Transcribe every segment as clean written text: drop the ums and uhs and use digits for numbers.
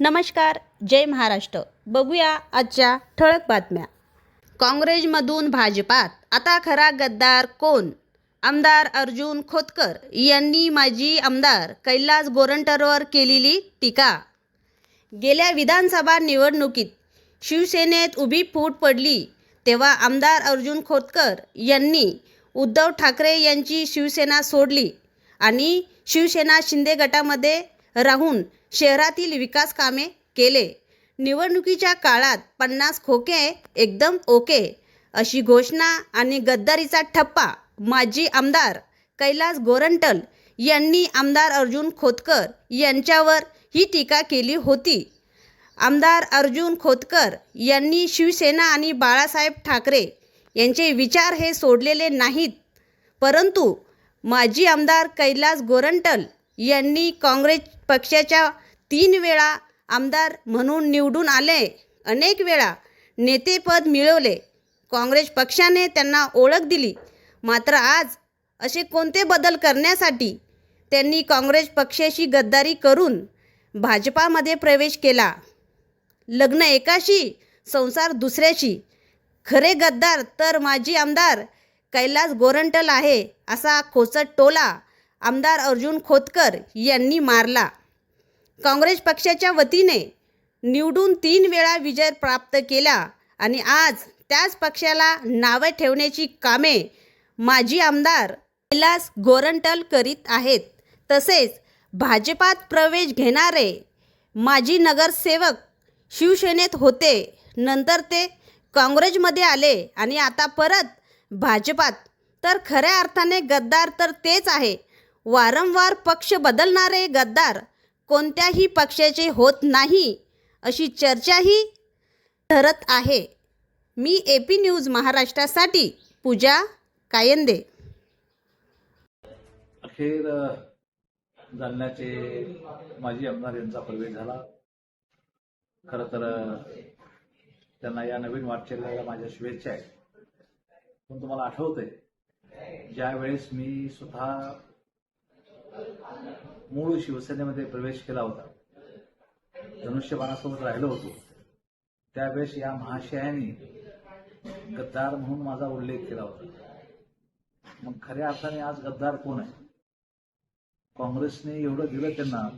नमस्कार, जय महाराष्ट्र. बघूया आजच्या ठळक बातम्या. काँग्रेसमधून भाजपात आता खरा गद्दार कोण? आमदार अर्जुन खोतकर यांनी माजी आमदार कैलास गोरंट्यालवर केलेली टीका. गेल्या विधानसभा निवडणुकीत शिवसेनेत उभी फूट पडली तेव्हा आमदार अर्जुन खोतकर यांनी उद्धव ठाकरे यांची शिवसेना सोडली आणि शिवसेना शिंदे गटामध्ये राहून शहरातील विकास कामे केले. निवडणुकीच्या काळात 50 खोके एकदम ओके अशी घोषणा आणि गद्दारीचा ठप्पा माजी आमदार कैलास गोरंट्याल यांनी आमदार अर्जुन खोतकर यांच्यावर ही टीका केली होती. आमदार अर्जुन खोतकर यांनी शिवसेना आणि बाळासाहेब ठाकरे यांचे विचार हे सोडलेले नाहीत, परंतु माजी आमदार कैलास गोरंट्याल यांनी काँग्रेस पक्षाच्या 3 वेळा आमदार म्हणून निवडून आले, अनेक वेळा नेतेपद मिळवले. काँग्रेस पक्षाने त्यांना ओळख दिली. मात्र आज असे कोणते बदल करण्यासाठी त्यांनी काँग्रेस पक्षाशी गद्दारी करून भाजपामध्ये प्रवेश केला? लग्न एकाशी, संसार दुसऱ्याशी. खरे गद्दार तर माजी आमदार कैलास गोरंट्याल आहे, असा खोचट टोला आमदार अर्जुन खोतकर यांनी मारला. काँग्रेस पक्षाच्या वतीने निवडून 3 वेळा विजय प्राप्त केला आणि आज त्याच पक्षाला नावे ठेवण्याची कामे माजी आमदार कैलास गोरंट्याल करीत आहेत. तसेच भाजपात प्रवेश घेणारे माजी नगरसेवक शिवसेनेत होते, नंतर ते काँग्रेसमध्ये आले आणि आता परत भाजपात. तर खऱ्या अर्थाने गद्दार तर तेच आहे. वारंवार पक्ष बदलणारे गद्दार कोणत्याही पक्षाचे होत नाही, अशी चर्चाही ठरत आहे. मी AP न्यूज महाराष्ट्रासाठी पूजा कायंदे. अखेर जालन्याचे माजी आमदार यांचा प्रवेश झाला. खरं तर त्यांना या नवीन वाटचालीला माझ्या शुभेच्छा आहेत. पण तुम्हाला आठवतंय ज्या वेळेस मी स्वतः मूळ शिवसेनेमध्ये प्रवेश केला होता, धनुष्यबाणासोबत राहिलो होतो, त्यावेळेस या महाशयांनी गद्दार म्हणून माझा उल्लेख केला होता. मग खऱ्या अर्थाने आज गद्दार कोण आहे? काँग्रेसने एवढं दिलं त्यांना,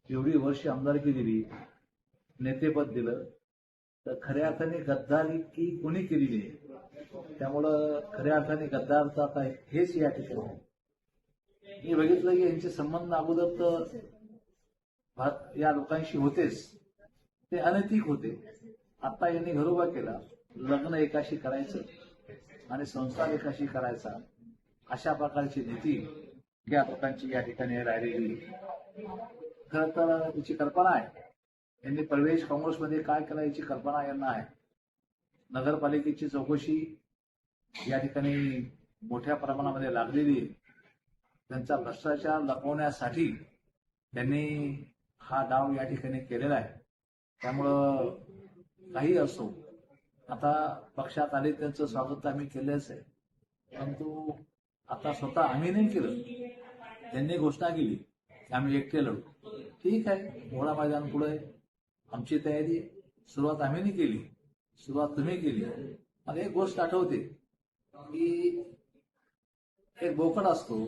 एवढी वर्ष आमदारकी दिली, नेतेपद दिलं, तर खऱ्या अर्थाने गद्दारी की कोणी केलेली आहे? त्यामुळं खऱ्या अर्थाने गद्दार तर आता हेच या ठिकाणी आहे. मी बघितलं की यांचे संबंध अगोदर तर या लोकांशी होतेच, ते अनैतिक होते. आता यांनी घरोबा केला, लग्न एकाशी करायचं आणि संसार एकाशी करायचा, अशा प्रकारची नीती या लोकांची या ठिकाणी राहिलेली. खरं तर याची कल्पना आहे, यांनी प्रवेश काँग्रेसमध्ये काय केला याची कल्पना यांना आहे. नगरपालिकेची चौकशी या ठिकाणी मोठ्या प्रमाणामध्ये लागलेली आहे. त्यांचा भ्रष्टाचार लपवण्यासाठी त्यांनी हा डाव या ठिकाणी केलेला आहे. त्यामुळं काही असो, आता पक्षात आले त्यांचं स्वागत आम्ही केलंच आहे, परंतु आता स्वतः आम्ही नाही केलं. त्यांनी घोषणा केली की आम्ही एकटे लढू. ठीक आहे, मोळा मैदान पुढे आमची तयारी आहे. सुरुवात आम्ही नाही केली, सुरुवात तुम्ही केली. मला एक गोष्ट आठवते की एक बोकड असतो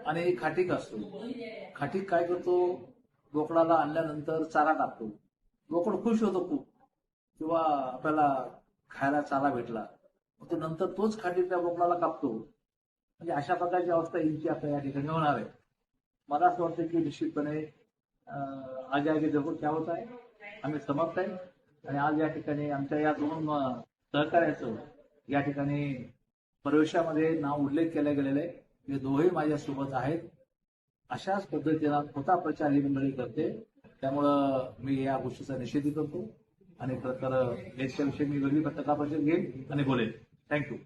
आणि एक खाटीक असतो. खाटीक काय करतो? बोकडाला आणल्यानंतर चारा टाकतो. बोकड खुश होतो खूप, किंवा आपल्याला खायला चारा भेटला. तो नंतर तोच खाटीक त्या बोकडाला कापतो. म्हणजे अशा प्रकारची अवस्था यांची आता या ठिकाणी होणार आहे. मला असं वाटतं की निश्चितपणे आगे आगे जगून क्या होत आहे, आम्ही समर्थ आहे. आणि आज या ठिकाणी आमच्या या 2 सहकार्याचं या ठिकाणी प्रवेशामध्ये नाव उल्लेख केला गेलेला आहे. हे दोघेही माझ्यासोबत आहेत. अशाच पद्धतीनं खोटा प्रचार ही मंडळी करते. त्यामुळं मी या गोष्टीचा निषेध करतो आणि खरं तर याच्याविषयी मी वेगळी पत्रकार परिषद घेईन आणि बोलेन. थँक्यू.